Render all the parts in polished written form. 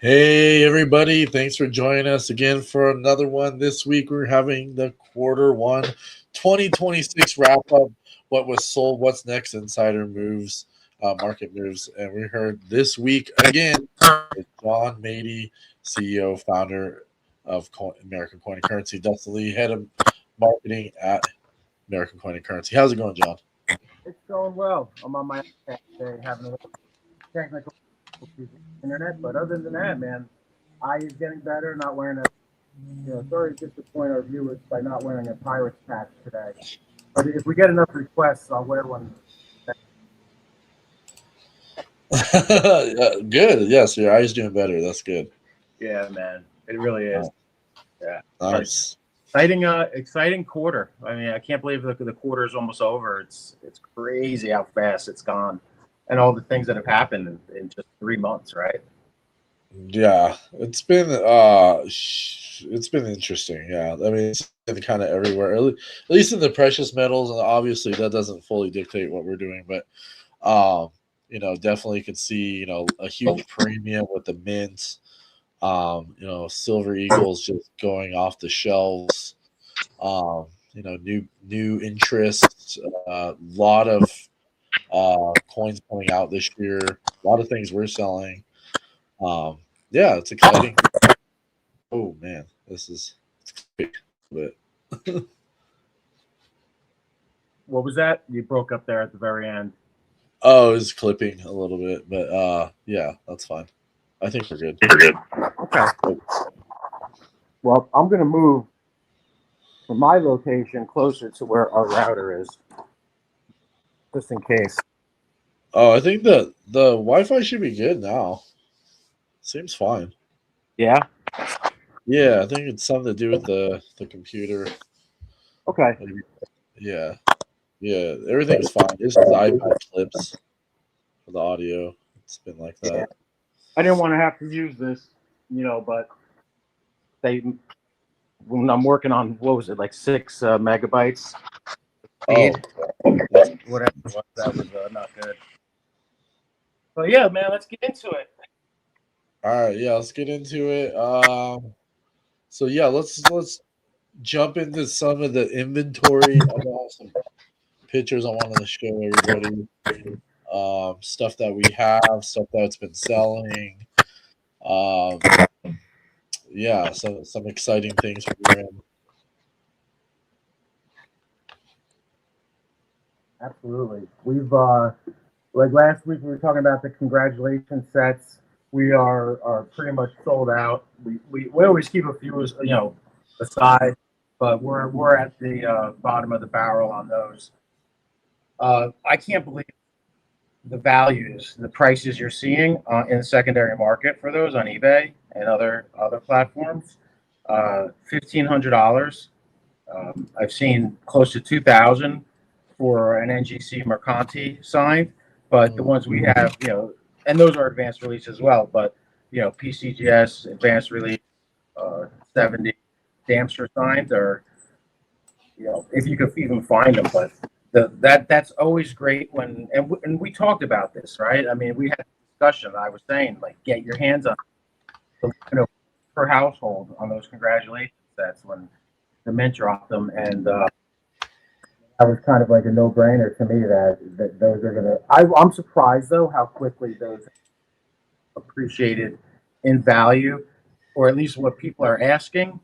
Hey, everybody. Thanks for joining us again for another one. This week, we're having the quarter one 2026 wrap up. What was sold, what's next, insider moves, market moves. And we heard this week again with John Mady, CEO, founder of American Coin and Currency, Dustin Lee, head of marketing at American Coin and Currency. How's it going, John? It's going well. I'm on my iPad today having a little technical difficulties with the internet, but other than that, man, eye is getting better. Not wearing sorry to disappoint our viewers by not wearing a Pirates patch today. But if we get enough requests, I'll wear one. Good. Yes, your eye's doing better. That's good. Yeah, man, it really is. Yeah, Nice. exciting quarter. I mean, I can't believe the quarter is almost over. It's crazy how fast it's gone, and all the things that have happened in just 3 months, right? Yeah, it's been interesting. Yeah, I mean, it's been kind of everywhere. At least in the precious metals, and obviously that doesn't fully dictate what we're doing, but definitely could see a huge premium with the mints. Silver Eagles just going off the shelves. New interest. A lot of coins coming out this year. A lot of things we're selling. Yeah, it's exciting. Oh man, this is a bit. What was that? You broke up there at the very end. Oh, it's clipping a little bit, but yeah, that's fine. I think we're good. Okay. Well, I'm going to move from my location closer to where our router is, just in case. Oh, I think the Wi-Fi should be good now. Seems fine. Yeah. Yeah, I think it's something to do with the computer. Okay. Yeah, yeah, everything's fine. This is iPad clips for the audio. It's been like that. Yeah. I didn't want to have to use this, but when I'm working on, what was it, like 6 megabytes Oh, speed, that's whatever it was, that was not good. But yeah, man, let's get into it. all right. Yeah, let's get into it. So yeah, let's jump into some of the inventory. I got some pictures I wanted to show everybody. Stuff that we have, stuff that's been selling. Um, yeah, some exciting things we're in. Absolutely. We've like last week we were talking about the congratulations sets. We are pretty much sold out. We always keep a few aside, but we're at the bottom of the barrel on those. I can't believe the values, the prices you're seeing in the secondary market for those on eBay and other platforms. $1,500. I've seen close to 2,000 for an NGC Mercanti signed, but the ones we have, and those are advanced release as well. But PCGS advanced release 70 Damster signed, or if you could even find them. But that's always great when and we talked about this, right? I mean, we had a discussion. I was saying, like, get your hands on per household on those congratulations sets when the mint dropped them, and that was kind of like a no-brainer to me that those are gonna. I'm surprised though how quickly those appreciated in value, or at least what people are asking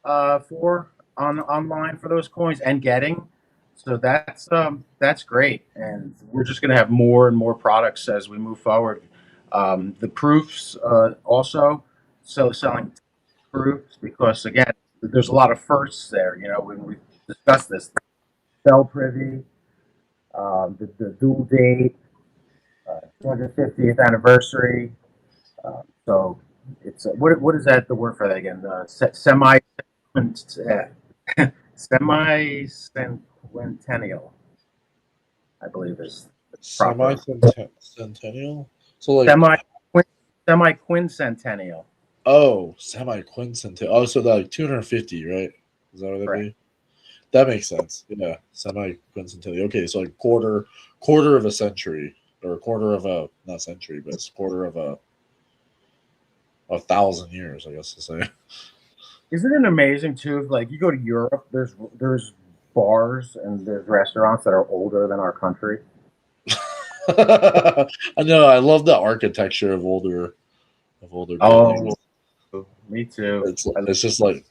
for on online for those coins and getting. So that's great, and we're just going to have more and more products as we move forward. The proofs also, so selling proofs because again, there's a lot of firsts there. When we discussed this, Bell Privy, the dual date, 250th anniversary. So it's what is that the word for that again? Semi semi centennial, I believe is the Semi proper centennial. So like semi semi quincentennial. semi quincentennial. Oh, so like 250, right? Is that what that'd Correct. be? That makes sense. Yeah, semi quincentennial. Okay, so like quarter of a century, or a quarter of a not century, but it's quarter of a 1,000 years, I guess to say. Isn't it amazing too? Like you go to Europe, there's bars and there's restaurants that are older than our country. I know. I love the architecture of older buildings. Oh, me too. It's just like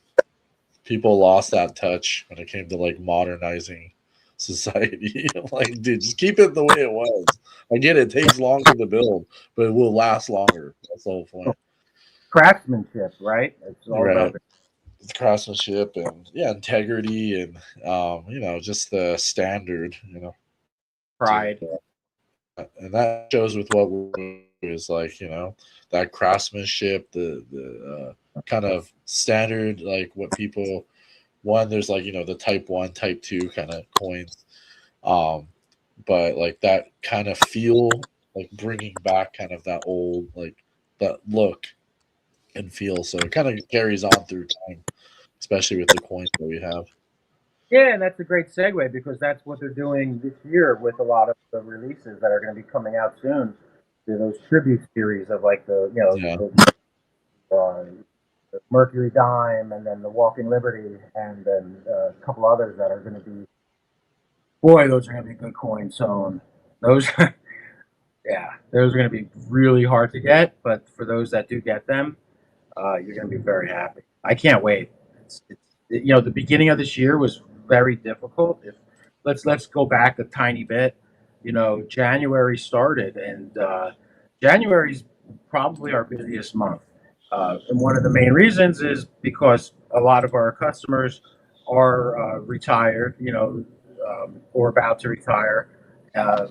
people lost that touch when it came to like modernizing society. I'm like, dude, just keep it the way it was. I get it takes longer to build, but it will last longer. That's the whole point. Craftsmanship, right? It's all Right. about the It's craftsmanship and integrity and just the standard, to pride. and that shows with what we're doing is like that craftsmanship, the kind of standard, like what people one. There's like the type 1, type 2 kind of coins, um, but like that kind of feel, like bringing back kind of that old like that look and feel. So it kind of carries on through time, especially with the coins that we have. Yeah, and that's a great segue because that's what they're doing this year with a lot of the releases that are going to be coming out soon. Those tribute series of like Yeah, the Mercury Dime and then the Walking Liberty and then a couple others that are going to be. Boy, those are going to be good coins. So those, yeah, those are going to be really hard to get. But for those that do get them, you're going to be very happy. I can't wait. The beginning of this year was very difficult. If let's go back a tiny bit. January started, and January's probably our busiest month. And one of the main reasons is because a lot of our customers are retired, or about to retire. Uh,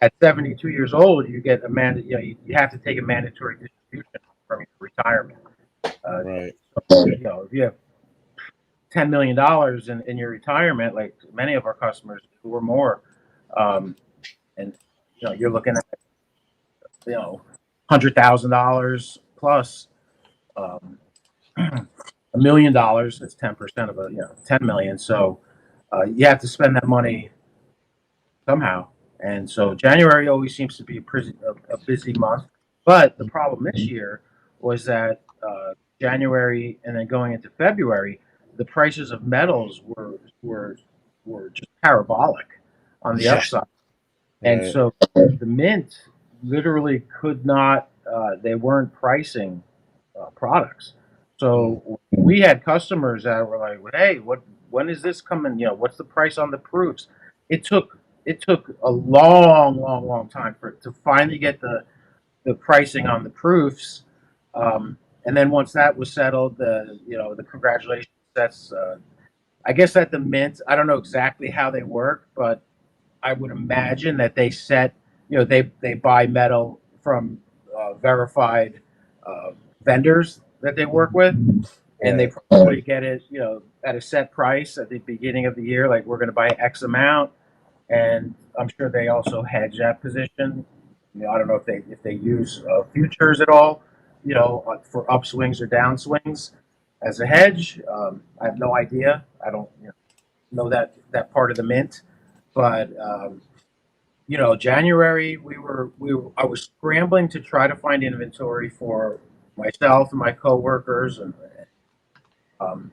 at 72 years old, you get you have to take a mandatory distribution from your retirement. Uh, right. if you have $10 million in your retirement, like many of our customers who are more, um, and you're looking at $100,000 plus, um, $1 million. It's 10% of 10 million. So you have to spend that money somehow. And so January always seems to be a busy month. But the problem this year was that January and then going into February, the prices of metals were were just parabolic on the Yeah, upside. And right. so the mint literally could not, they weren't pricing products. Mm, So we had customers that were like, well, "Hey, when is this coming? What's the price on the proofs?" It took it took a long, long, long time for to finally get the pricing on the proofs. And then once that was settled, the congratulations. That's I guess at the mint. I don't know exactly how they work, but I would imagine that they they buy metal from verified uh, vendors that they work with, and they right. probably get it, at a set price at the beginning of the year. Like we're going to buy X amount, and I'm sure they also hedge that position. I don't know if they use futures at all, for upswings or downswings as a hedge. I have no idea. I don't know that part of the mint, but January I was scrambling to try to find inventory for myself and my coworkers, and um,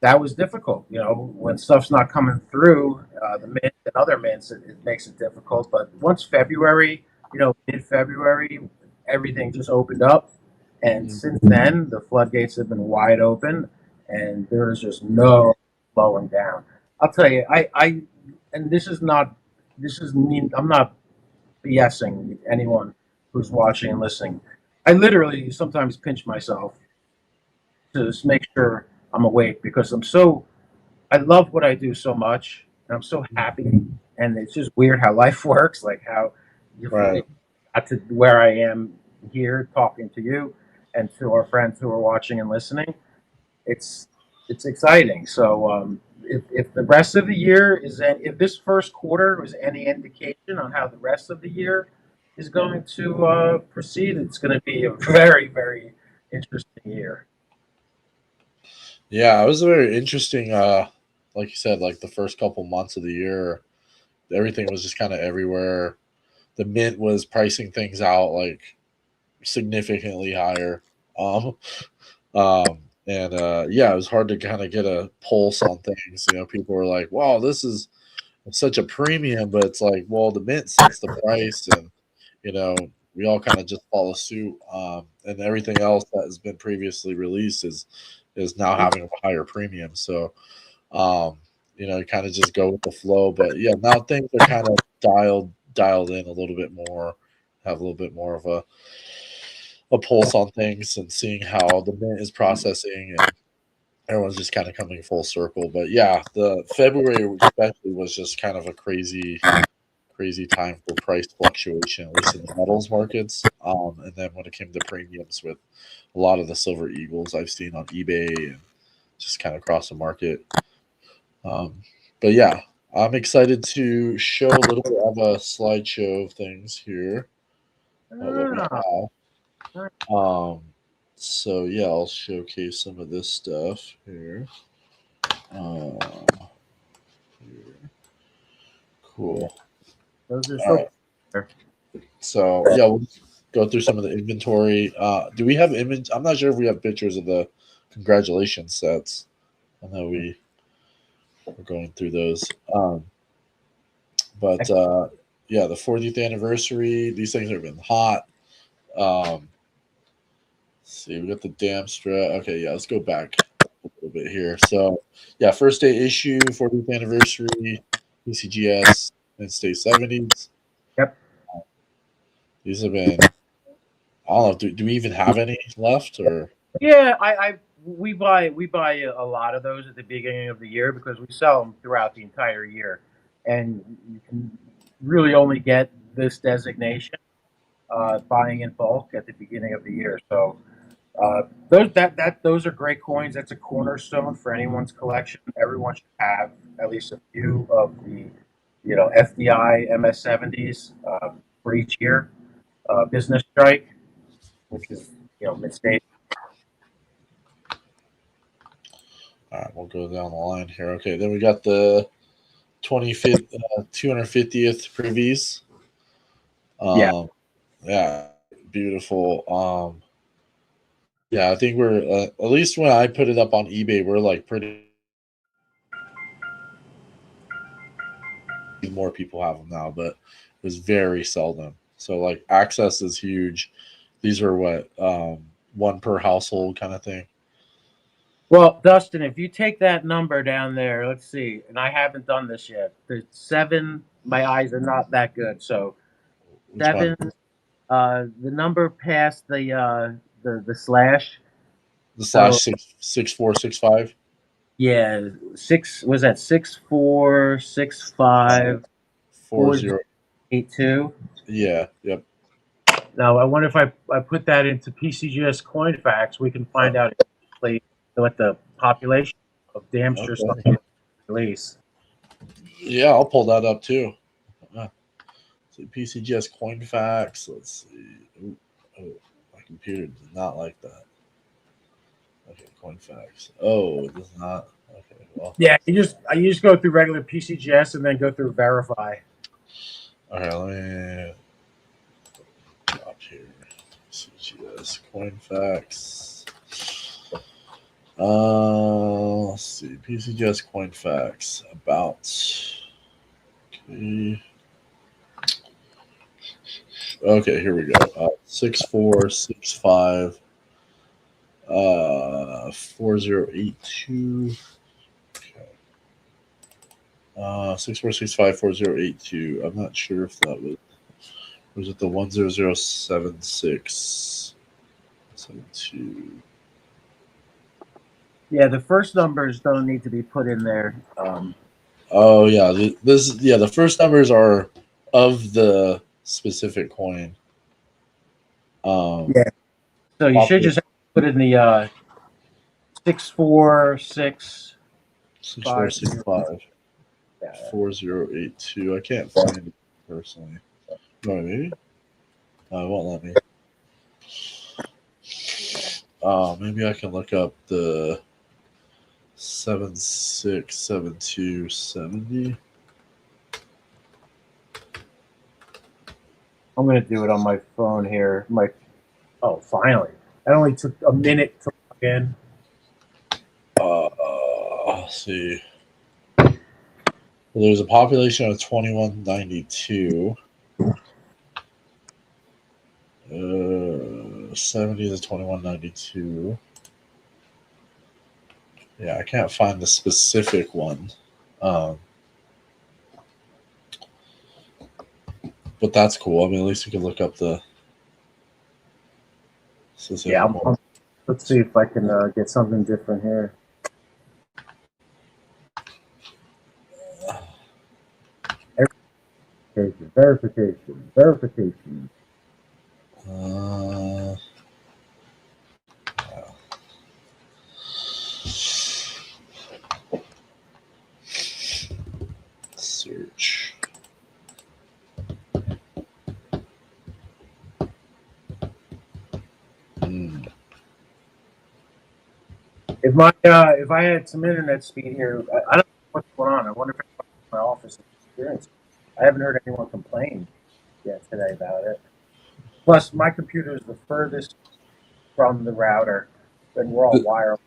that was difficult. When stuff's not coming through the mint and other mints, it makes it difficult. But once February, mid February, everything just opened up, and Mm, since then the floodgates have been wide open, and there is just no slowing down. I'll tell you, and this is me. I'm not BSing anyone who's watching and listening. I literally sometimes pinch myself to just make sure I'm awake because I love what I do so much and I'm so happy. And it's just weird how life works, like how you right. got to where I am here talking to you and to our friends who are watching and listening. It's it's exciting. So if the rest of the year if this first quarter was any indication on how the rest of the year is going to proceed, it's going to be a very, very interesting year. Yeah, it was very interesting. Like you said, like the first couple months of the year, everything was just kind of everywhere. The mint was pricing things out like significantly higher. Um, yeah, it was hard to kind of get a pulse on things. People were like, "Wow, this is such a premium," but it's like, well, the mint sets the price, and you know, we all kind of just follow suit. And everything else that has been previously released is now having a higher premium. So, um, you kind of just go with the flow. But yeah, now things are kind of dialed in a little bit more, have a little bit more of a pulse on things, and seeing how the mint is processing, and everyone's just kind of coming full circle. But yeah, the February especially was just kind of a crazy time for price fluctuation, at least in the metals markets. And then when it came to premiums with a lot of the Silver Eagles I've seen on eBay and just kind of across the market. Um, but yeah, I'm excited to show a little bit of a slideshow of things here. What we Ah, have. So yeah, I'll showcase some of this stuff here. Uh, here. Cool. those are All right. so. So yeah, we'll go through some of the inventory. Do we have image? I'm not sure if we have pictures of the congratulations sets. I know we're going through those. But yeah, the 40th anniversary. These things have been hot. Let's see, we got the dam strut. Okay, yeah, let's go back a little bit here. So yeah, first day issue, 40th anniversary, PCGS, and State 70s. Yep. These have been. I don't know. Do we even have any left or? Yeah, we buy a lot of those at the beginning of the year because we sell them throughout the entire year, and you can really only get this designation buying in bulk at the beginning of the year. So those are great coins. That's a cornerstone for anyone's collection. Everyone should have at least a few of the FDI MS70s for each year. Business strike, which is mid state. All right, we'll go down the line here. Okay, then we got the 25th, 250th previes. Yeah. Yeah, beautiful. Yeah, I think we're at least when I put it up on eBay, we're like pretty more people have them now, but it's very seldom. So like access is huge. These are what one per household kind of thing. Well, Dustin, if you take that number down there, let's see, and I haven't done this yet. The seven, my eyes are not that good. So Which one? seven, the number past the slash. The So slash 66465 yeah, six was that 6465 four four zero. 82. Yeah. Yep. Now I wonder if I put that into PCGS Coinfax, we can find out exactly what the population of Damster Okay. stock release. Yeah, I'll pull that up too. So PCGS Coinfax. Let's see. Ooh, oh, my computer does not like that. Okay, Coinfax. Oh, it does not. Okay, well. Yeah, you just go through regular PCGS and then go through verify. Okay, let me drop here. PCGS Coinfax. Let's see. PCGS Coinfax. About. Okay. Okay, here we go. 6465 4082. Okay. 64654082. I'm not sure if that was it the 1007672. Yeah, the first numbers don't need to be put in there. Oh yeah, the first numbers are of the specific coin. Um, Yeah. So you should Popular just put in the 64650. 6465 Yeah. 4082. I can't find it personally. No, maybe. It won't let me. Maybe I can look up the 767270. I'm gonna do it on my phone here. My finally. That only took a minute to log in. Let's see. Well, there's a population of 2192. 70 to 2192. Yeah, I can't find the specific one. But that's cool. I mean, at least we can look up the specific one. Let's see if I can get something different here. Verification. Search. If I had some internet speed here, I don't know what's going on. I wonder if my office experience. I haven't heard anyone complain yet today about it. Plus, my computer is the furthest from the router, and we're all wireless.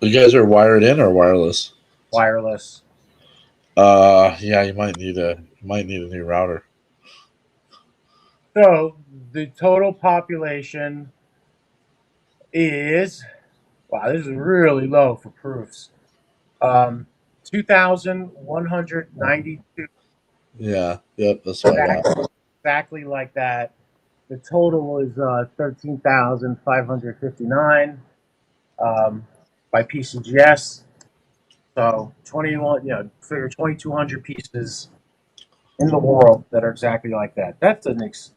You guys are wired in or wireless? Wireless. Yeah, you might need a new router. So the total population is, wow, this is really low for proofs. 2,192. Yeah, yep, that's what I got. Exactly like that. The total is 13,559 by PCGS. So 21, figure 2,200 pieces in the world that are exactly like that. That's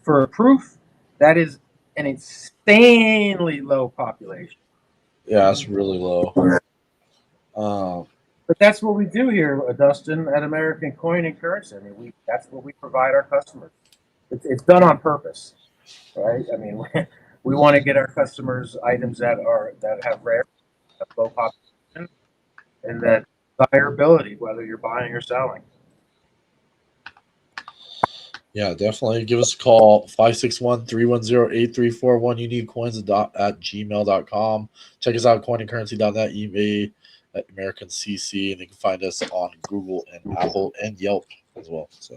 for a proof. That is an insanely low population. Yeah, it's really low. But that's what we do here, Dustin, at American Coin and Currency. I mean, that's what we provide our customers. It's done on purpose, right? I mean, we want to get our customers items that have rare, have low population, and that desirability, whether you're buying or selling. Yeah, definitely give us a call, 561-310-8341. You need coins at gmail.com. Check us out, coinandcurrency.net, eBay at American CC, and you can find us on Google and Apple and Yelp as well. So,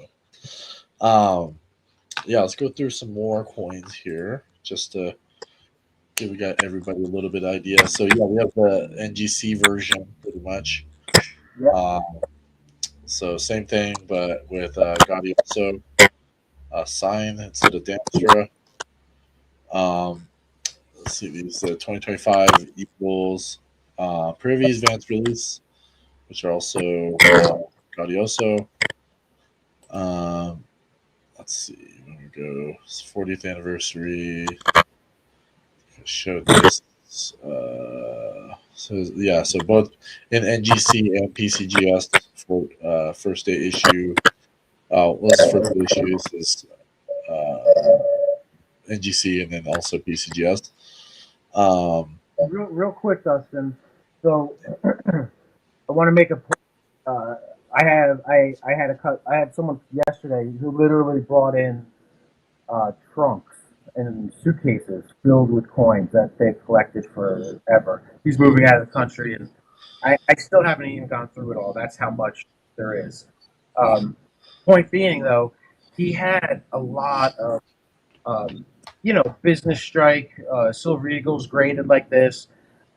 yeah, let's go through some more coins here just to give everybody a little bit of idea. So, yeah, we have the NGC version pretty much. Yep. So, same thing, but with Gaudioso sign instead of Danstra. Let's see, these 2025 Eagles Privy's advanced release, which are also Gaudioso. Let's see, when we go, it's 40th anniversary. I showed this. So both in NGC and PCGS for first day issue. What's the first day issue is NGC and then also PCGS. Real quick, Dustin. So I want to make a point. I had someone yesterday who literally brought in trunks and suitcases filled with coins that they've collected forever. He's moving out of the country, and I still haven't even gone through it all. That's how much there is. Point being, though, he had a lot of business strike, Silver Eagles graded like this,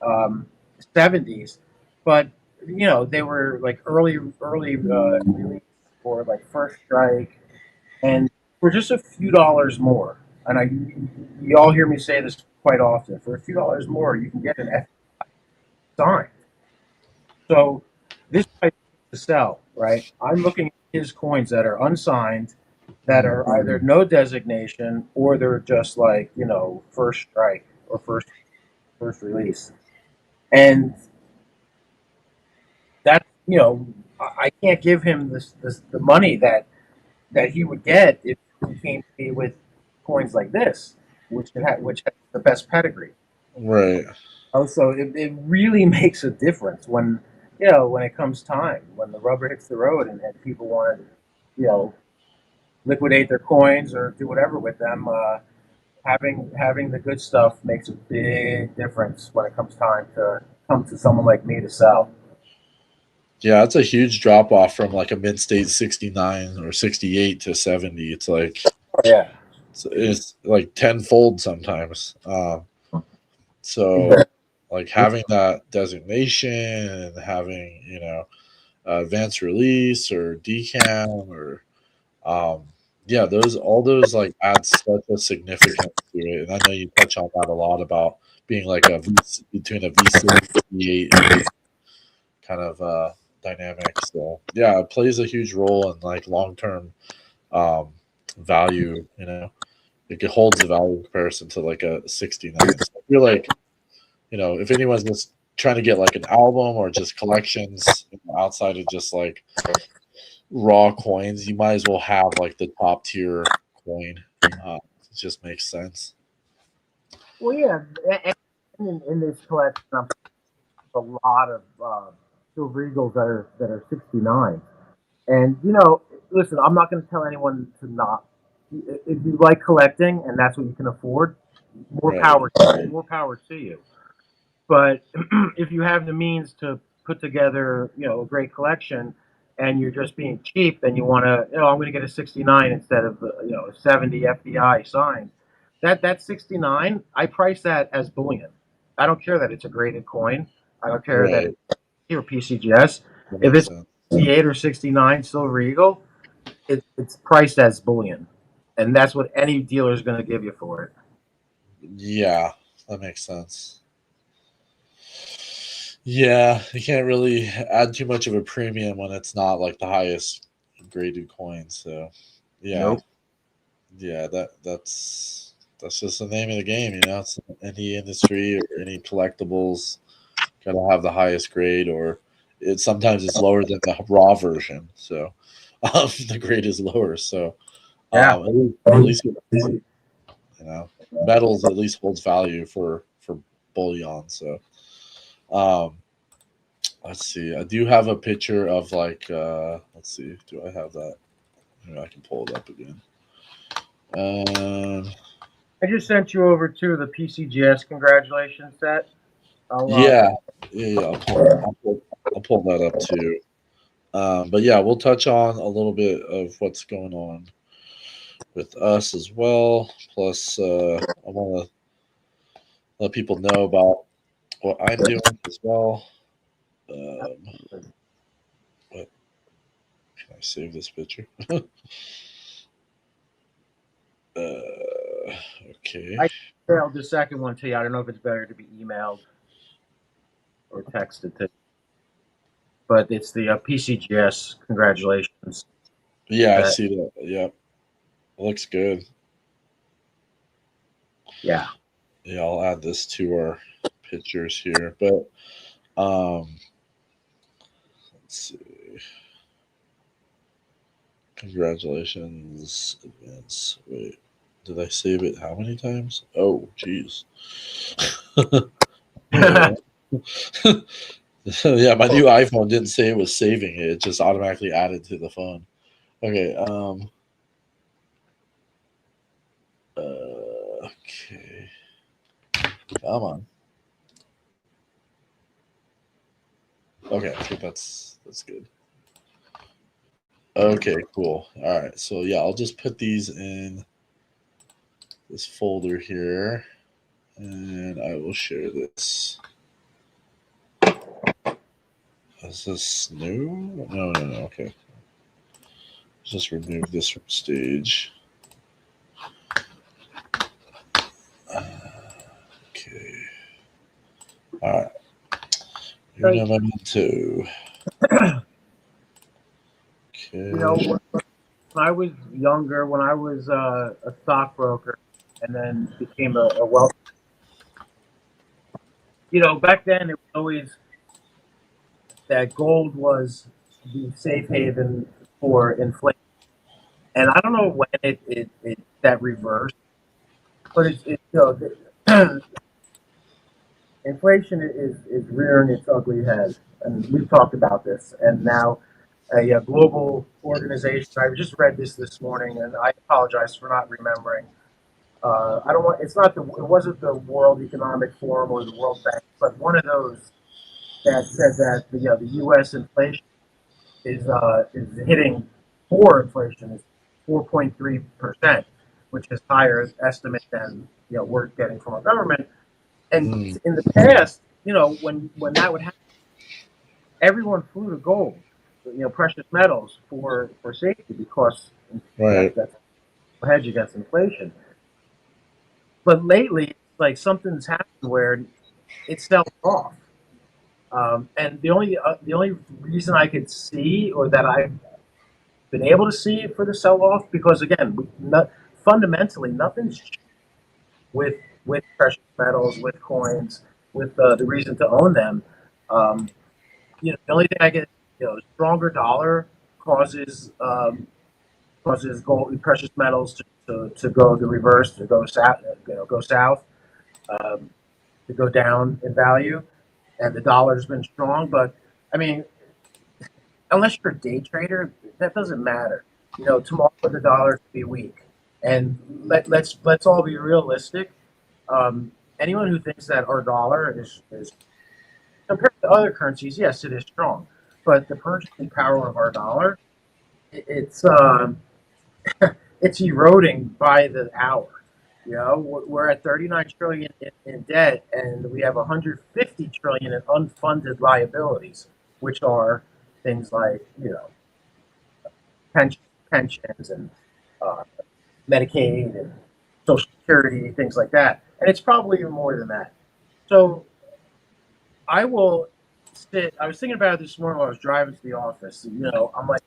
70s, but they were like early release or like first strike, and for just a few dollars more. And you all hear me say this quite often. For a few dollars more, you can get an F sign. So this price to sell, right? I'm looking at his coins that are unsigned, that are either no designation or they're just like first strike or first release, and that I can't give him the money that he would get if he came to me with coins like this, which has the best pedigree. Right. Also, it really makes a difference when when it comes time, when the rubber hits the road, and people want to liquidate their coins or do whatever with them. having the good stuff makes a big difference when it comes time to come to someone like me to sell. Yeah, it's a huge drop off from like a mid state 69 or 68 to 70. It's like Yeah, it's like tenfold sometimes. So exactly. like having that designation and having, advanced release or decam or um yeah, those all those like add such a significance to it. And I know you touch on that a lot about being like between a V6 V8 and V kind of dynamic. So yeah, it plays a huge role in like long term um value, It holds the value in comparison to like a 69. So I feel like, if anyone's just trying to get like an album or just collections, outside of just like raw coins, you might as well have like the top tier coin. It just makes sense. Well, yeah, in this collection, I'm a lot of Silver Eagles that are 69. And listen, I'm not going to tell anyone to not. If you like collecting and that's what you can afford, Right. more power to you. But if you have the means to put together, a great collection, and you're just being cheap, and you want to, I'm going to get a 69 instead of a 70 FDI sign. That 69, I price that as bullion. I don't care that it's a graded coin. I don't care that Right. it's or PCGS. That If makes it's sense. 68 or 69 Silver Eagle, it's priced as bullion, and that's what any dealer is going to give you for it. Yeah, that makes sense. Yeah, you can't really add too much of a premium when it's not like the highest graded coin. So yeah, Nope. yeah, that's just the name of the game. It's any industry or any collectibles gotta have the highest grade, or sometimes it's lower than the raw version. So the grade is lower. So Yeah. at least metals at least holds value for bullion. So um, let's see. I do have a picture of like let's see. Do I have that? Maybe I can pull it up again. Um, I just sent you over to the PCGS congratulations set. I'll yeah, yeah. I'll pull that up too. But yeah, we'll touch on a little bit of what's going on with us as well. Plus, I want to let people know about what I'm doing as well. What can I save this picture? Okay. I emailed the second one to you. I don't know if it's better to be emailed or texted to, but it's the PCGS congratulations Yeah, I set. see that. Yep, it looks good. Yeah. Yeah, I'll add this to our pictures here. But let's see. Congratulations, advance. Wait, did I save it? How many times? Oh, jeez. Yeah. Yeah, my new iPhone didn't say it was saving it. It just automatically added to the phone. Okay. Okay. Come on. Okay. I think that's good. Okay. Cool. All right. So yeah, I'll just put these in this folder here, and I will share this. Is this new? No, no, no. Okay. Just remove this from stage. Okay. All right. So, Uno momento. Okay. when I was younger, when I was a stockbroker and then became a wealth, back then it was always that gold was the safe haven for inflation. And I don't know when it that reversed, but inflation is rearing its ugly head, and we've talked about this. And now, a global organization. I just read this morning, and I apologize for not remembering. I don't want. It's not the. It wasn't the World Economic Forum or the World Bank, but one of those that said that the U.S. inflation is hitting core inflation is 4.3%, which is higher estimate than we're getting from our government. And Mm, in the past, when that would happen, everyone flew to gold, precious metals for safety because right. that's a hedge against inflation. But lately, it's like something's happened where it sells off. And the only reason I could see, or that I've been able to see for the sell off, because again, fundamentally nothing's changed with precious metals, with coins, with the reason to own them. Um, the only thing I get, stronger dollar causes causes gold and precious metals to go the reverse, to go south, go south, um, to go down in value, and the dollar's been strong. But I mean, unless you're a day trader, that doesn't matter. Tomorrow the dollar could be weak, and let's all be realistic. Um, Anyone who thinks that our dollar is compared to other currencies, yes, it is strong, but the purchasing power of our dollar, it's it's eroding by the hour. We're at 39 trillion in debt, and we have 150 trillion in unfunded liabilities, which are things like pension, pensions and uh, Medicaid and Social Security, things like that. And it's probably even more than that. So I will sit. I was thinking about it this morning while I was driving to the office. I'm like,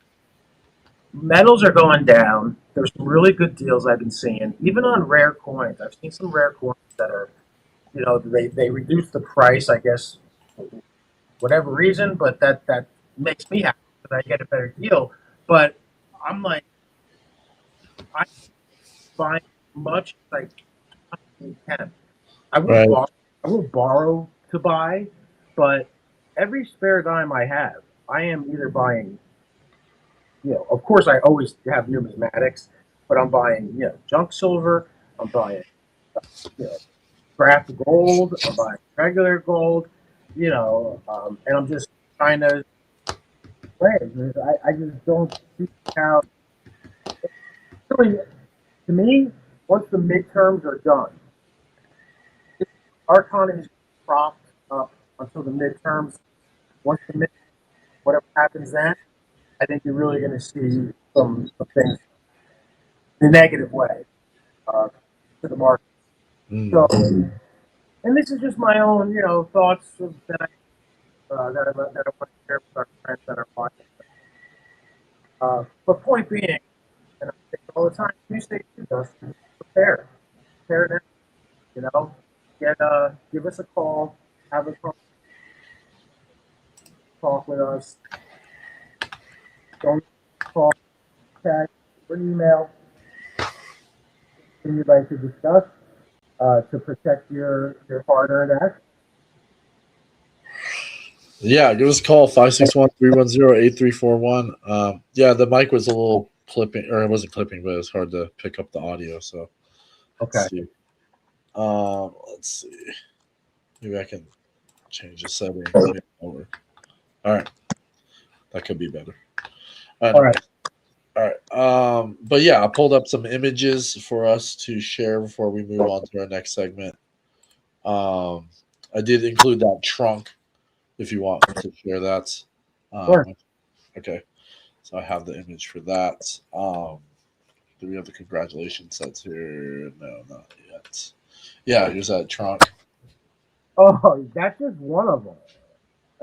metals are going down. There's some really good deals I've been seeing, even on rare coins. I've seen some rare coins that are, they reduce the price, I guess, for whatever reason, but that makes me happy because I get a better deal. But I'm like, I'm buying much as I can. I will Right. borrow. I will borrow to buy, but every spare dime I have, I am either buying. Of course, I always have numismatics, but I'm buying, junk silver. I'm buying, you know, craft gold. I'm buying regular gold. And I'm just trying to play. I just don't see how. Really, to me, once the midterms are done, our economy is propped up until the midterms. Once the mid, whatever happens then, I think you're really going to see some things in a negative way to the market. So, Mm. and this is just my own, thoughts that I want to share with our friends that are watching. But point being, and I say it all the time, you stay with us, prepare now. Give us a call, have a talk with us. Don't call, text, or email. Anything you'd like to discuss to protect your hard-earned assets. Yeah, give us a call 561-310-8341. Yeah, the mic was a little clipping, or it wasn't clipping, but it was hard to pick up the audio. So Okay. let's see. Maybe I can change the setting. Maybe over. All right, that could be better. All right. Anyways, all right. But yeah, I pulled up some images for us to share before we move on to our next segment. Um, I did include that trunk if you want to share that. Sure. Okay, so I have the image for that. Do we have the congratulations sets here? No, not yet. Yeah, here's that trunk. Oh, that's just one of them.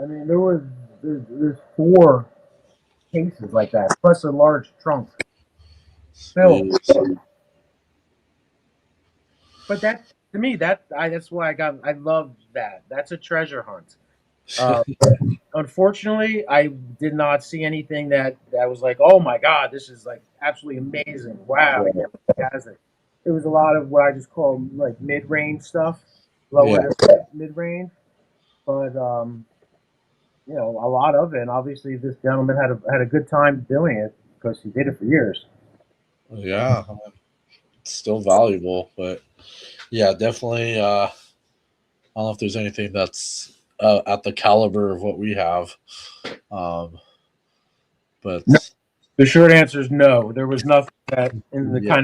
I mean, there's four cases like that, plus a large trunk filled. Sweet. But that to me, that's why I love that. That's a treasure hunt. Uh, Unfortunately, I did not see anything that was like, oh my god, this is like absolutely amazing. Wow, I can't believe he has it. It was a lot of what I just call like mid-range stuff, lower Yeah, to mid-range. But a lot of it. And obviously, this gentleman had a good time doing it because he did it for years. yeah. still valuable, but yeah, definitely. I don't know if there's anything that's at the caliber of what we have, um, No, but the short answer is no. There was nothing that in the yeah,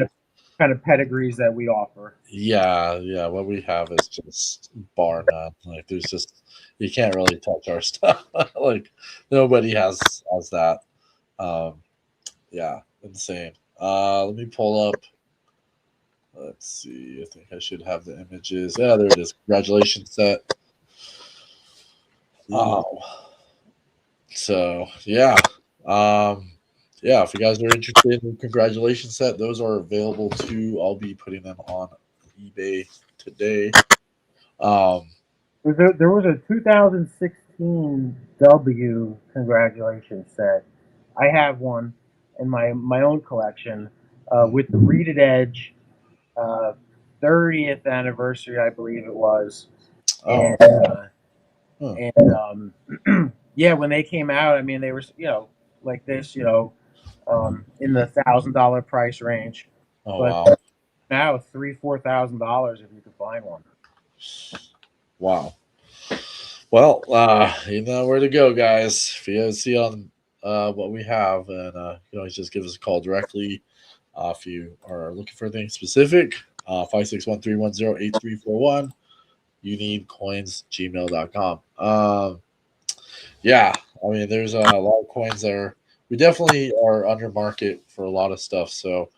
kind of pedigrees that we offer. yeah. What we have is just bar none. Like there's just you can't really touch our stuff. Like nobody has that. Um, yeah, insane. Let me pull up. Let's see. I think I should have the images. Yeah, there it is. Congratulations, set. Oh, so yeah, um, yeah. If you guys are interested in congratulations set, those are available too. I'll be putting them on eBay today. Um, There was a 2016 W congratulations set. I have one in my own collection with the reeded edge, uh, 30th anniversary, I believe it was, oh, and huh. yeah, when they came out, I mean, they were like this, in the $1,000 price range, Oh but wow, now $3,000-4,000 if you could find one. wow. Well, you know where to go, guys. If you guys see on what we have, and you can always just give us a call directly if you are looking for anything specific. 561-310-8341. You need coins gmail.com. Yeah, I mean, there's a lot of coins there. We definitely are under market for a lot of stuff. So,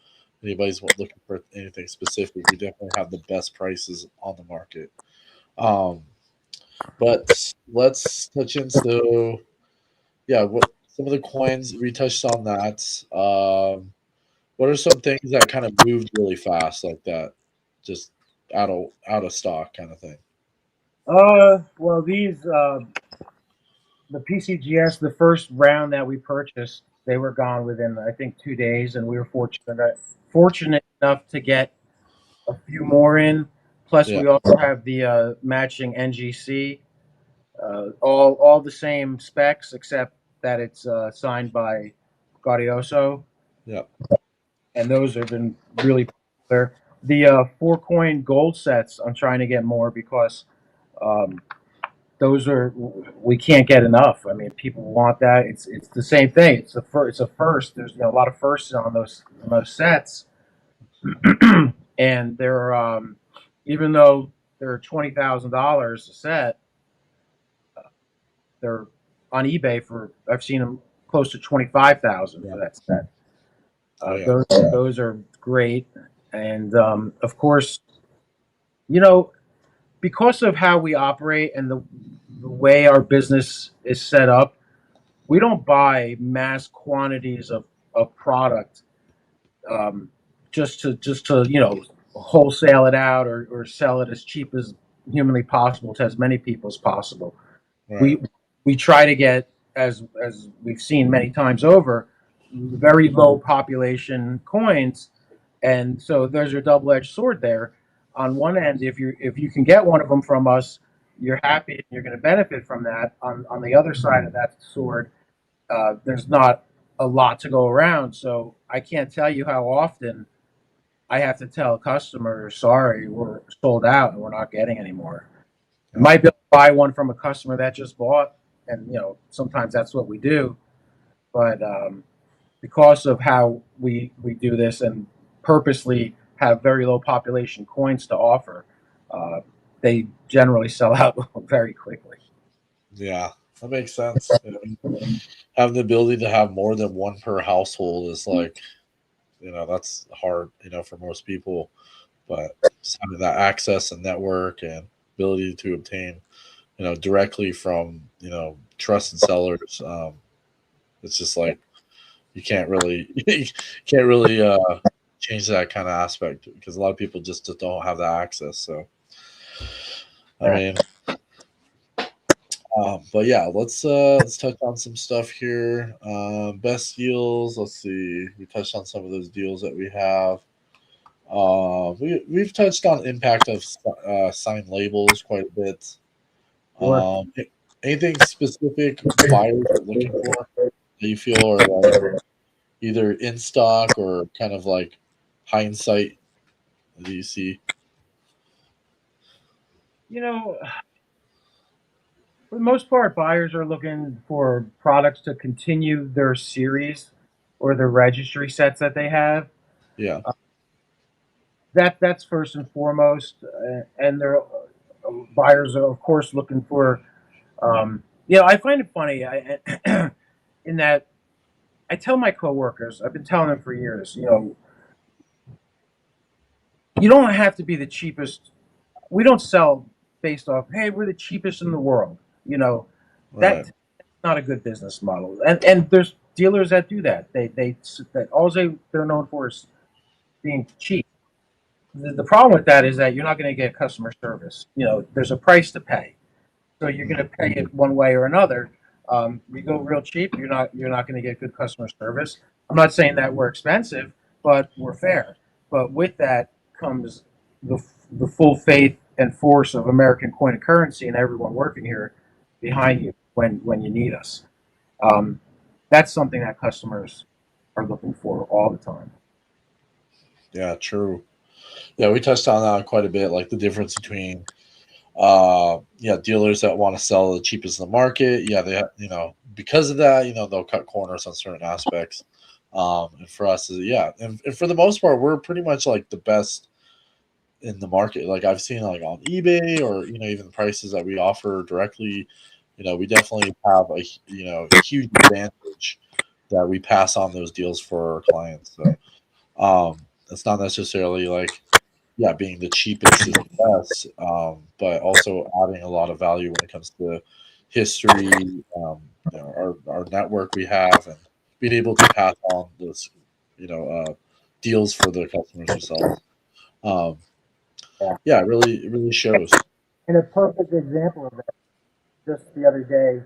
anybody's looking for anything specific, we definitely have the best prices on the market. Um, but let's touch into yeah, what some of the coins we touched on that. What are some things that kind of moved really fast like that, just out of stock kind of thing? Well, these the PCGS, the first round that we purchased, they were gone within I think 2 days, and we were fortunate enough to get a few more in. Plus, Yeah, we also have the matching NGC, all the same specs except that it's signed by Gaudioso, yeah, and those have been really popular. The 4 coin gold sets, I'm trying to get more because um, those are we can't get enough. I mean, people want that. It's the same thing. It's a first. There's a lot of firsts on those sets, and they're even though they're $20,000 a set, they're on eBay for I've seen them close to 25,000 yeah. for that set. Oh yeah, Those are great, and of course, you know, because of how we operate and the way our business is set up, we don't buy mass quantities of product um, just to wholesale it out or sell it as cheap as humanly possible to as many people as possible. right. We try to get, as we've seen many times over, very low population coins, and so there's your double-edged sword there. On one end, if you can get one of them from us, you're happy and you're going to benefit from that. On the other side of that sword, there's not a lot to go around. So I can't tell you how often I have to tell a customer, sorry, we're sold out and we're not getting any more. I Yeah, might be able to buy one from a customer that just bought, and sometimes that's what we do. But because of how we do this and purposely have very low population coins to offer, uh, they generally sell out very quickly. yeah, that makes sense. I mean, having the ability to have more than one per household is like, that's hard, for most people. But just having that access and network and ability to obtain, directly from, trusted sellers, it's just like you can't really, you can't really change that kind of aspect because a lot of people just don't have that access. So, I Yeah. mean, but yeah, let's touch on some stuff here. Best deals. Let's see. We touched on some of those deals that we have. We've touched on impact of signed labels quite a bit. Sure. Anything specific buyers are looking for that you feel are like either in stock or kind of like hindsight? Do you see? You know, for the most part, buyers are looking for products to continue their series or their registry sets that they have. Yeah, That's first and foremost, and their buyers are of course looking for. I find it funny. In that I tell my coworkers, I've been telling them for years. You don't have to be the cheapest. We don't sell based off, hey, we're the cheapest in the world. right. That's not a good business model. And there's dealers that do that. They that all they're known for is being cheap. The problem with that is that you're not going to get customer service. There's a price to pay, so you're going to pay it one way or another. You go real cheap, you're not going to get good customer service. I'm not saying that we're expensive, but we're fair. But with that comes the the full faith and force of American coin and currency and everyone working here behind you when you need us. Um, that's something that customers are looking for all the time. Yeah, true. Yeah, we touched on that quite a bit, like the difference between yeah, dealers that want to sell the cheapest in the market. Yeah, because of that, they'll cut corners on certain aspects. And for us, yeah, and for the most part, we're pretty much like the best in the market. Like I've seen like on eBay or even the prices that we offer directly. We definitely have a huge advantage that we pass on those deals for our clients. So it's not necessarily like yeah, being the cheapest is the best, but also adding a lot of value when it comes to history, our network we have, and being able to pass on those, deals for the customers themselves. Um, Yeah. yeah, it really shows. And a perfect example of that, just the other day,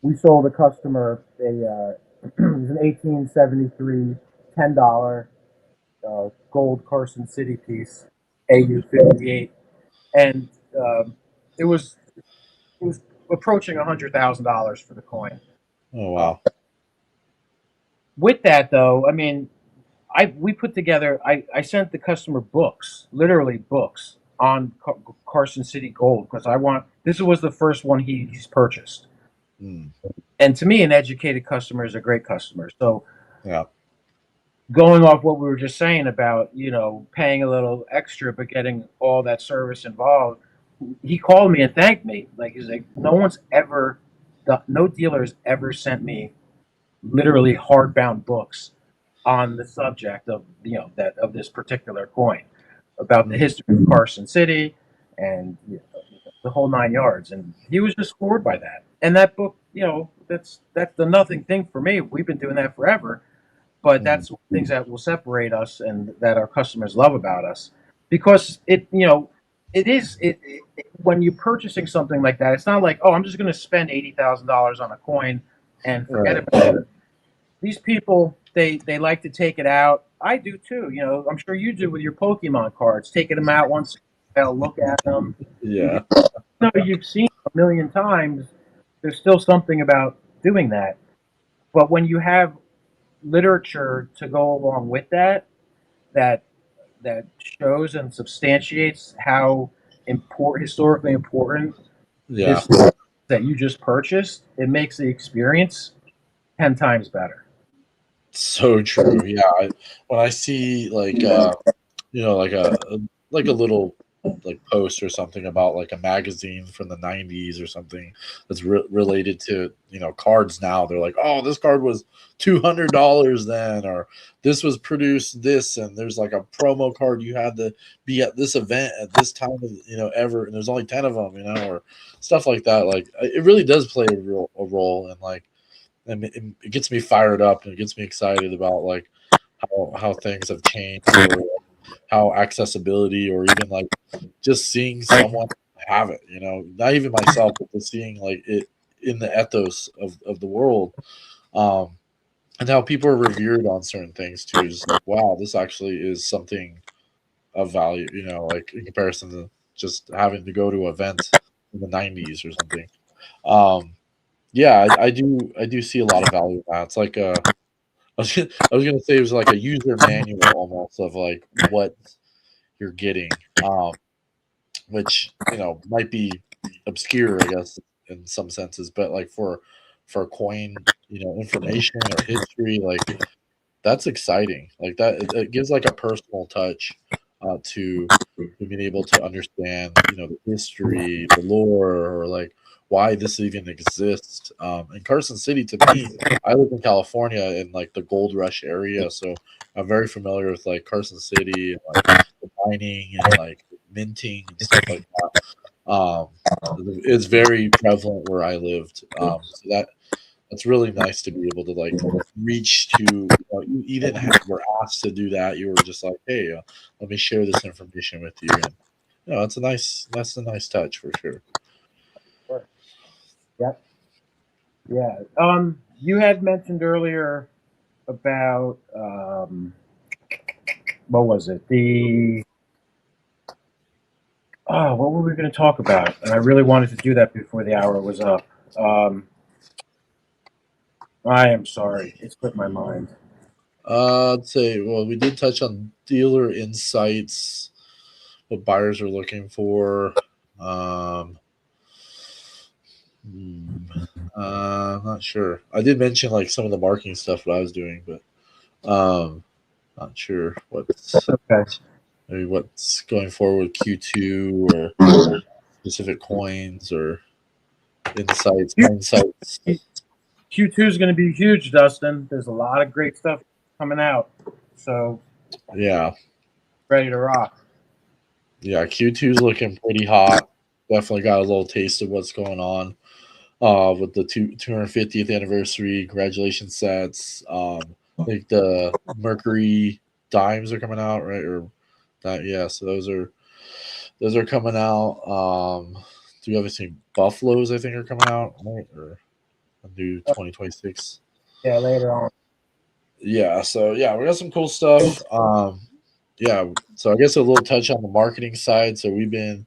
we sold a customer it was an 1873 $10 gold Carson City piece, AU 58, and um, it was it was approaching $100,000 for the coin. Oh Uh, wow, with that, though, I mean, we put together. I sent the customer books, literally books on Carson City Gold because I want. This was the first one he's purchased, mm, and to me, an educated customer is a great customer. So yeah, going off what we were just saying about paying a little extra but getting all that service involved, he called me and thanked me. Like he's like, no dealer has ever sent me literally hardbound books on the subject of that of this particular coin, about the mm, history of Carson City and the whole 9 yards. And he was just floored by that. And that book, that's the nothing thing for me. We've been doing that forever, but mm, that's things that will separate us and that our customers love about us, because when you're purchasing something like that, it's not like, oh, I'm just going to spend $80,000 on a coin and forget right, about it. These people, they like to take it out. I do too. I'm sure you do with your Pokemon cards, taking them out once in a while, look at them. yeah, Even though you've seen a million times, there's still something about doing that. But when you have literature to go along with that that shows and substantiates how historically important yeah. this that you just purchased, it makes the experience 10 times better. So true. Yeah, when I see like like a little like post or something about like a magazine from the 90s or something that's related to cards now, they're like, oh, this card was $200 then, or this was produced this, and there's like a promo card you had to be at this event at this time of ever, and there's only 10 of them, or stuff like that. Like it really does play a role, and like and it gets me fired up and it gets me excited about like how things have changed, or how accessibility, or even like just seeing someone have it, not even myself, but just seeing like it in the ethos of the world, um and how people are revered on certain things too, is like, wow, this actually is something of value, like in comparison to just having to go to an event in the 90s or something. um yeah, I do see a lot of value in that. It's like I was gonna say it was like a user manual almost of like what you're getting, which might be obscure, I guess, in some senses, but like for coin, information or history, like that's exciting. Like that, it gives like a personal touch to being able to understand, the history, the lore, or like why this even exists. In Carson City, to me, I live in California in like the Gold Rush area, so I'm very familiar with like Carson City and like the mining and like minting and stuff like that. It's very prevalent where I lived. So that's really nice to be able to like reach to. You didn't were asked to do that. You were just like, hey, let me share this information with you. And that's a nice touch for sure. Sure. Yep. Yeah. You had mentioned earlier about what was it? What were we going to talk about? And I really wanted to do that before the hour was up. Um, I am sorry, it slipped my mind. I'd say, well, we did touch on dealer insights, what buyers are looking for. Um, hmm, I'm not sure. I did mention like some of the marketing stuff that I was doing, but not sure Okay. maybe what's going forward with Q2 or specific coins or insights, hindsights. Q2 is going to be huge, Dustin. There's a lot of great stuff coming out. So Yeah, ready to rock. yeah. Q2 is looking pretty hot. Definitely got a little taste of what's going on with the 250th anniversary. Congratulations sets. I think the Mercury dimes are coming out, right? Or that, yeah. So those are coming out. Do you have any buffaloes? I think are coming out, right? Or a new 2026. Yeah, later on. Yeah, so yeah, we got some cool stuff. Yeah, so I guess a little touch on the marketing side. So we've been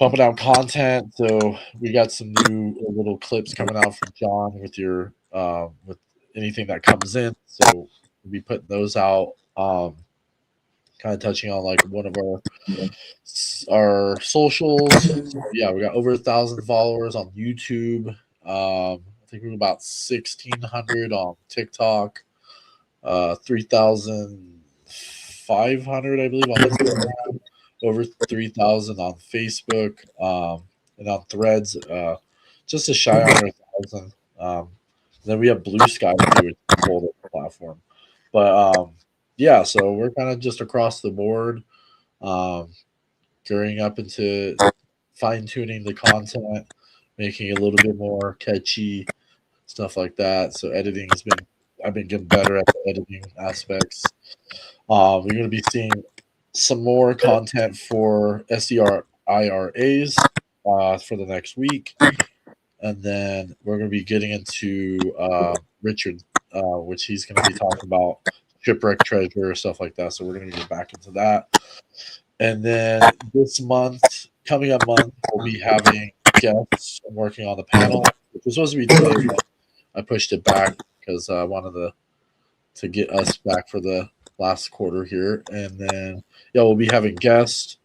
pumping out content. So we got some new little clips coming out from John with anything that comes in. So we'll be putting those out. Kind of touching on like one of our socials. So, yeah, we got over 1,000 followers on YouTube. I think we're about 1,600 on TikTok. 3,500, I believe, on Instagram, over 3,000 on Facebook, and on Threads, just a shy under 1,000. Then we have Blue Sky too, which is a older platform. But yeah, so we're kind of just across the board, um, gearing up into fine tuning the content, making it a little bit more catchy, stuff like that. So editing has been I've been getting better at the editing aspects. We're going to be seeing some more content for SERIRAs for the next week, and then we're going to be getting into Richard, which he's going to be talking about shipwreck treasure stuff like that. So we're going to get back into that, and then this month, coming up month, we'll be having guests. I'm working on the panel, which was supposed to be today, but I pushed it back because I wanted to get us back for the last quarter here, and then yeah, we'll be having guests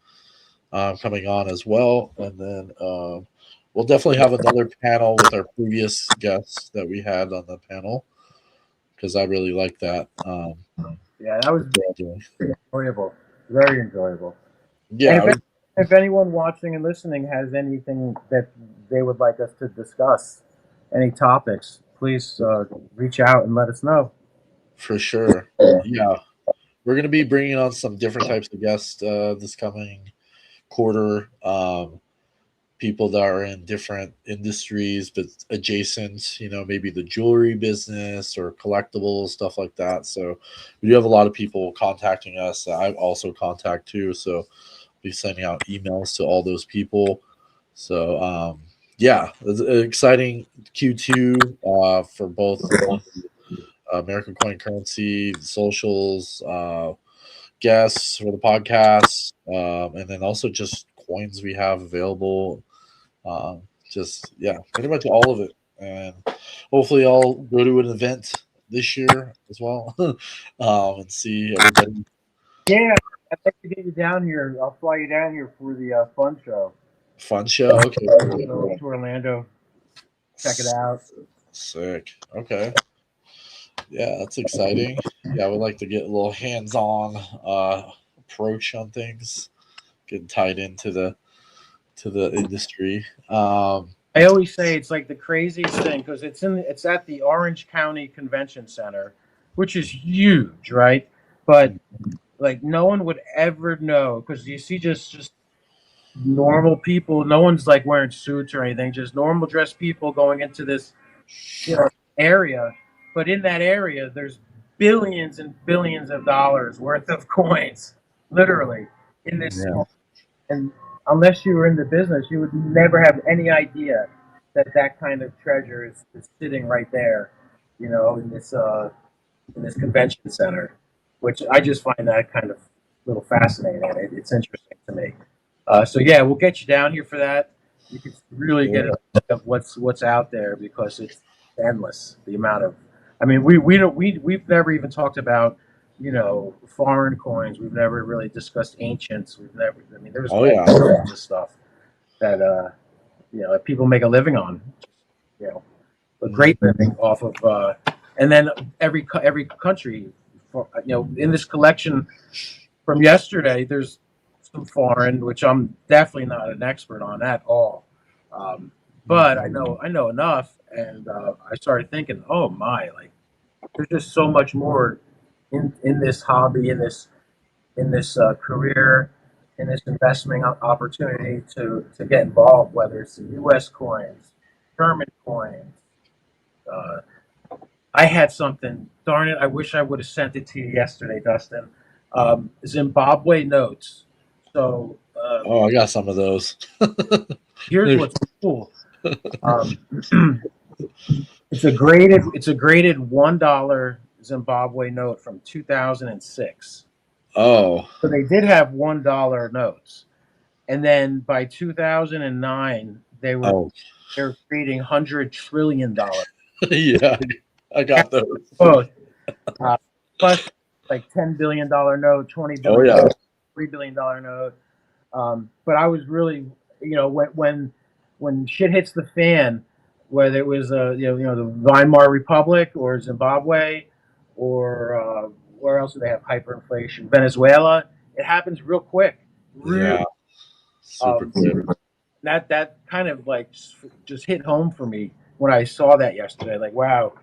coming on as well, and then we'll definitely have another panel with our previous guests that we had on the panel because I really like that. Yeah, that was enjoyable. Very enjoyable. And Yeah, if anyone watching and listening has anything that they would like us to discuss, any topics, please reach out and let us know. for sure. Yeah, we're gonna be bringing on some different types of guests this coming quarter. People that are in different industries but adjacent, maybe the jewelry business or collectibles, stuff like that. So we do have a lot of people contacting us that I also contact too. So I'll be sending out emails to all those people. So yeah, it's an exciting Q2 for both American Coin Currency, socials, guests for the podcast, and then also just coins we have available. Just yeah, pretty much all of it, and hopefully I'll go to an event this year as well, and see everybody. Yeah, I'd like to get you down here. I'll fly you down here for the fun show. Fun show. Okay, cool. Go to Orlando, check it out. Sick. Okay. Yeah, that's exciting. Yeah, I would like to get a little hands-on approach on things, getting tied into the industry. I always say it's like the craziest thing because it's at the Orange County Convention Center, which is huge, right? But like no one would ever know because you see just normal people. No one's like wearing suits or anything. Just normal dressed people going into this area. But in that area, there's billions and billions of dollars worth of coins, literally in this Yeah. small. And unless you were in the business, you would never have any idea that that kind of treasure is sitting right there, in this convention center, which I just find that kind of a little fascinating. It's interesting to me. So yeah, we'll get you down here for that. You can really get a look of what's out there because it's endless. The amount of, I mean, we've never even talked about foreign coins. We've never really discussed ancients. We've never. I mean, there's Oh all yeah. kinds of stuff that that people make a living on. You know, a great living off of, and then every country, in this collection from yesterday, there's some foreign, which I'm definitely not an expert on at all, but I know enough, and I started thinking, oh my, like there's just so much more in this hobby, in this career, in this investment opportunity to get involved, whether it's the U.S. coins, German coins. Uh, I had something. Darn it! I wish I would have sent it to you yesterday, Dustin. Zimbabwe notes. So Oh, I got some of those. here's what's cool. Um, it's a graded $1 Zimbabwe note from 2006. Oh. So they did have $1 notes, and then by 2009 Oh. they were creating $100 trillion. Yeah, I got those. Both. Plus like $10 billion note, 20 Oh billion, yeah. $3 billion note. But I was really, when shit hits the fan, whether it was the Weimar Republic or Zimbabwe or where else do they have hyperinflation? Venezuela. It happens real quick. Real. Yeah. Super Um, quick. that kind of like just hit home for me when I saw that yesterday. Like, wow,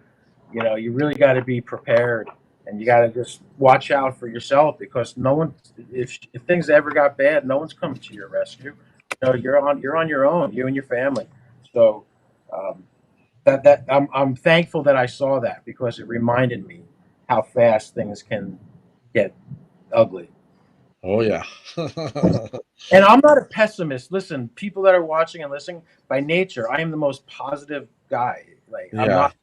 you really got to be prepared, and you got to just watch out for yourself because no one, if things ever got bad, no one's coming to your rescue. You're on your own, you and your family. So um, that I'm thankful that I saw that because it reminded me how fast things can get ugly. Oh yeah. And I'm not a pessimist. Listen, people that are watching and listening, by nature, I am the most positive guy. Like I'm Yeah. not.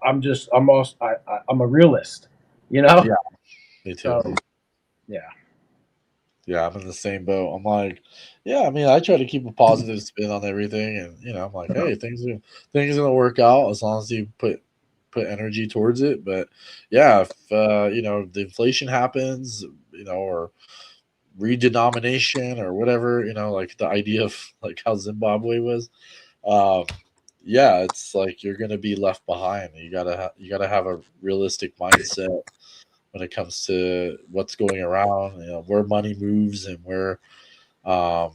I'm a realist. You know. Yeah. Me too. So yeah. Yeah, I'm in the same boat. I'm like, yeah, I mean, I try to keep a positive spin on everything, and I'm like, hey, things are gonna work out as long as you put energy towards it. But yeah, if the inflation happens, or redenomination or whatever, like the idea of like how Zimbabwe was, um, yeah, it's like you're gonna be left behind. You gotta have a realistic mindset when it comes to what's going around, where money moves and where your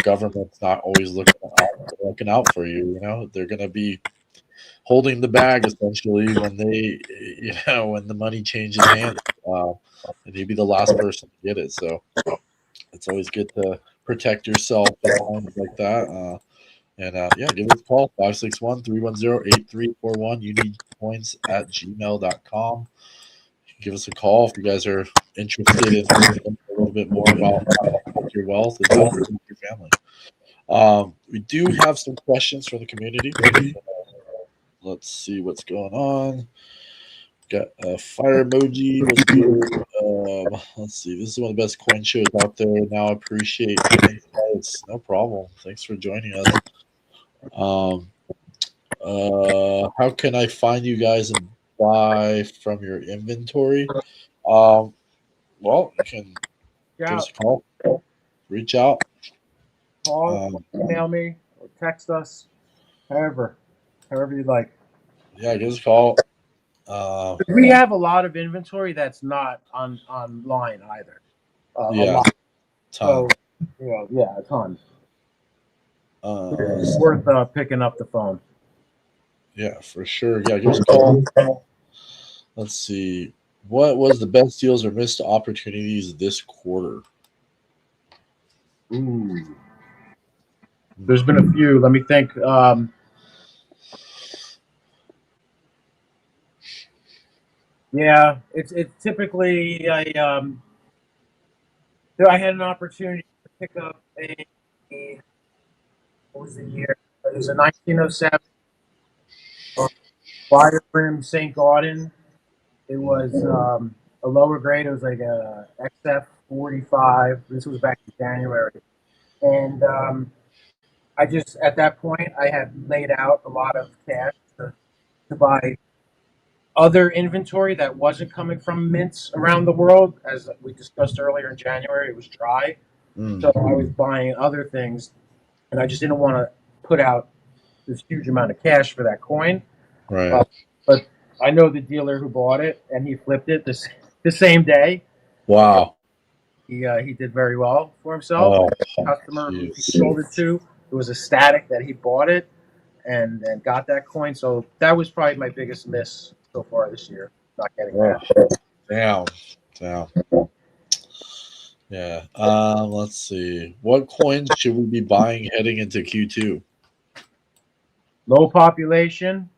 government's not always looking out for you. They're going to be holding the bag essentially when when the money changes hands, and you'd be the last person to get it. So it's always good to protect yourself in times like that. And yeah, give us a call 561-310-8341. You need coins at gmail.com. Give us a call if you guys are interested in learning a little bit more about how to protect your wealth and how to protect your family. We do have some questions from the community. Let's see what's going on. Got a fire emoji. What's good? Let's see. This is one of the best coin shows out there. Now I appreciate the insights. No problem. Thanks for joining us. Um, how can I find you guys and buy from your inventory? Um, Well, you can give us a call, reach out. Email me, or text us, however you'd like. Yeah, give us a call. Uh, We have a lot of inventory that's not online either. A yeah, lot. ton. So, a ton. It's Uh, worth picking up the phone. yeah, for sure. Yeah, give us a call. Let's see. What was the best deals or missed opportunities this quarter? Ooh. There's been a few. Let me think. Yeah, it's typically I had an opportunity to pick up a what was the year? It was a 1907 wire brim St. Gaudens. It was a lower grade. It was like a XF 45. This was back in January, and I just at that point I had laid out a lot of cash to buy other inventory that wasn't coming from mints around the world. As we discussed earlier in January, it was dry, so Mm, I was buying other things, and I just didn't want to put out this huge amount of cash for that coin. right. Uh, but I know the dealer who bought it, and he flipped it the same day. Wow. He did very well for himself. Oh, Customer who he jeez. sold it to, it was ecstatic that he bought it and got that coin. So that was probably my biggest miss so far this year, not getting Oh, that. damn. Damn. Yeah. Let's see. What coins should we be buying heading into Q2? Low population,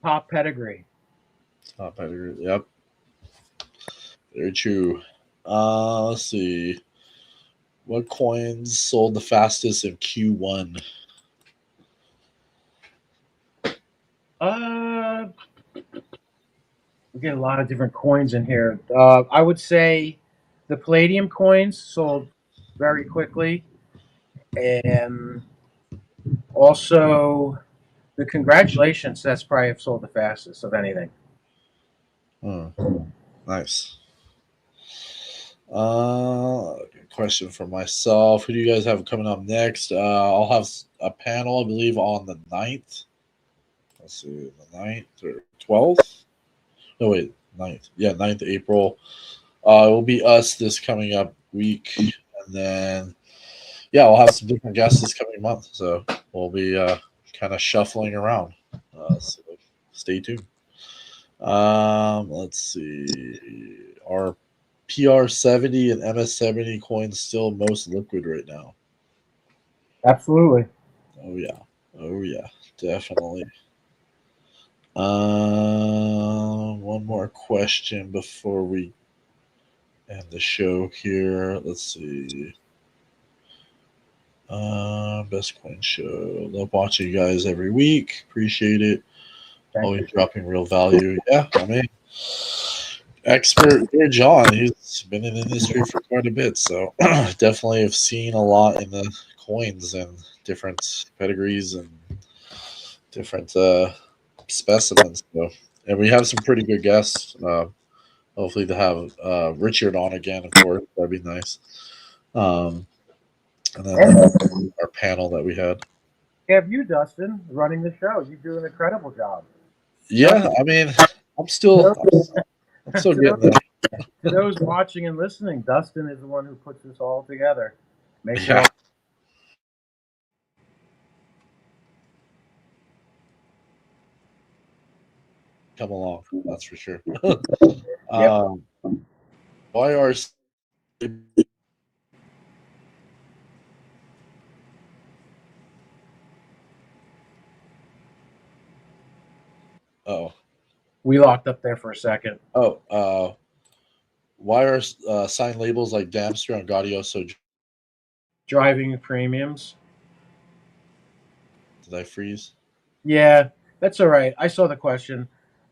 top pedigree. Top pedigree. Yep. Very true. Let's see. What coins sold the fastest in Q1? Uh, we get a lot of different coins in here. I would say the palladium coins sold very quickly, and also the congratulations. That's probably have sold the fastest of anything. Hmm, nice. Question for myself. Who do you guys have coming up next? I'll have a panel, I believe, on the 9th. Let's see, the 9th or 12th? No, wait, 9th. Yeah, 9th April. It will be us this coming up week. And then, yeah, we'll have some different guests this coming month. So we'll be kind of shuffling around. So stay tuned. Let's see. Our PR70 and MS70 coins still most liquid right now. Absolutely. Oh yeah. Oh yeah. Definitely. One more question before we end the show here. Let's see. Best coin show. Love watching you guys every week. Appreciate it. Thank Always you. dropping real value. Yeah, I mean, expert here, John. He's been in the industry for quite a bit, so definitely have seen a lot in the coins and different pedigrees and different specimens. So, and we have some pretty good guests. Hopefully, to have Richard on again, of course, that'd be nice. Um, and then our panel that we had. Have you, Dustin, running the show? You do an incredible job. Yeah, I mean, I'm still, I'm still To getting those, there. to those watching and listening, Dustin is the one who puts this all together. Makes it Yeah, all. come along. That's for sure. Yep. um, why are oh We locked up there for a second. oh why are sign labels like Damster and Gaudio so? Driving premiums. Did I freeze? Yeah, that's all right. I saw the question.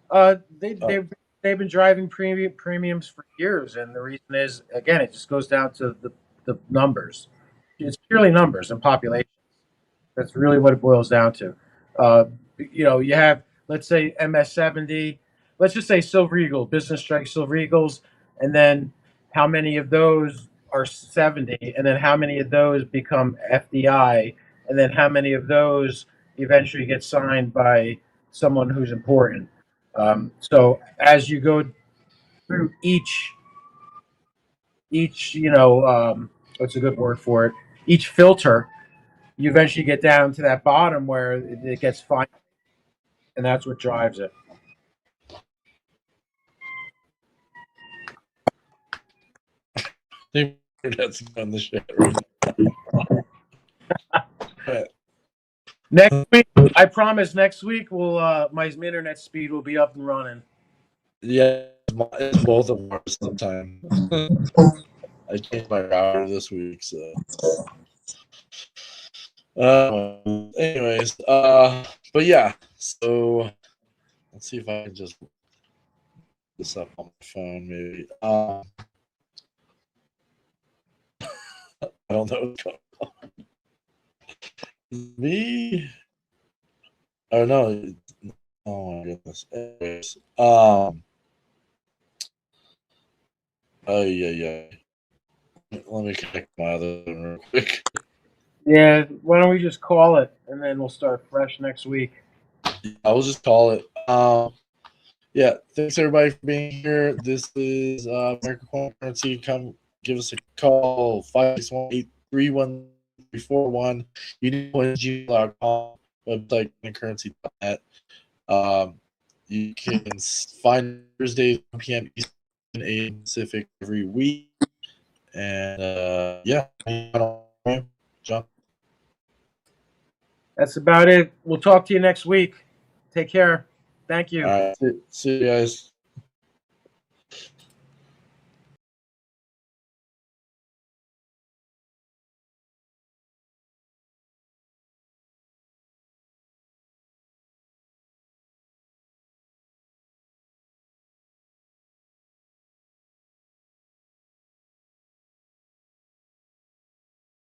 Uh, they Oh, they they've been driving premiums for years, and the reason is again, it just goes down to the numbers. It's purely numbers and population. That's really what it boils down to. Uh, you have, let's say, MS70. Let's just say Silver Eagle, business strike Silver Eagles, and then how many of those are 70, and then how many of those become FDI, and then how many of those eventually get signed by someone who's important. So as you go through each what's a good word for it? Each filter, you eventually get down to that bottom where it gets fine, and that's what drives it. I think that's on the shit right now. Next week, I promise. Next week, my internet speed will be up and running. Yeah, it's both of ours sometime. I changed my router this week, so. Anyways, but yeah, so let's see if I can just look this up on my phone, maybe. I don't know what's going on. Me? Oh no! Oh my goodness. Anyways, oh yeah. Let me connect my other one real quick. Yeah, why don't we just call it, and then we'll start fresh next week. I'll just call it. Yeah, thanks everybody for being here. This is American Coin Currency. Come give us a call 561-831-341. UnionCoinsGmail.com, website currency.net. You can find Thursdays 1 p.m. Eastern, 8 a.m. Pacific every week. And yeah, John. That's about it. We'll talk to you next week. Take care. Thank you. All right, see you guys.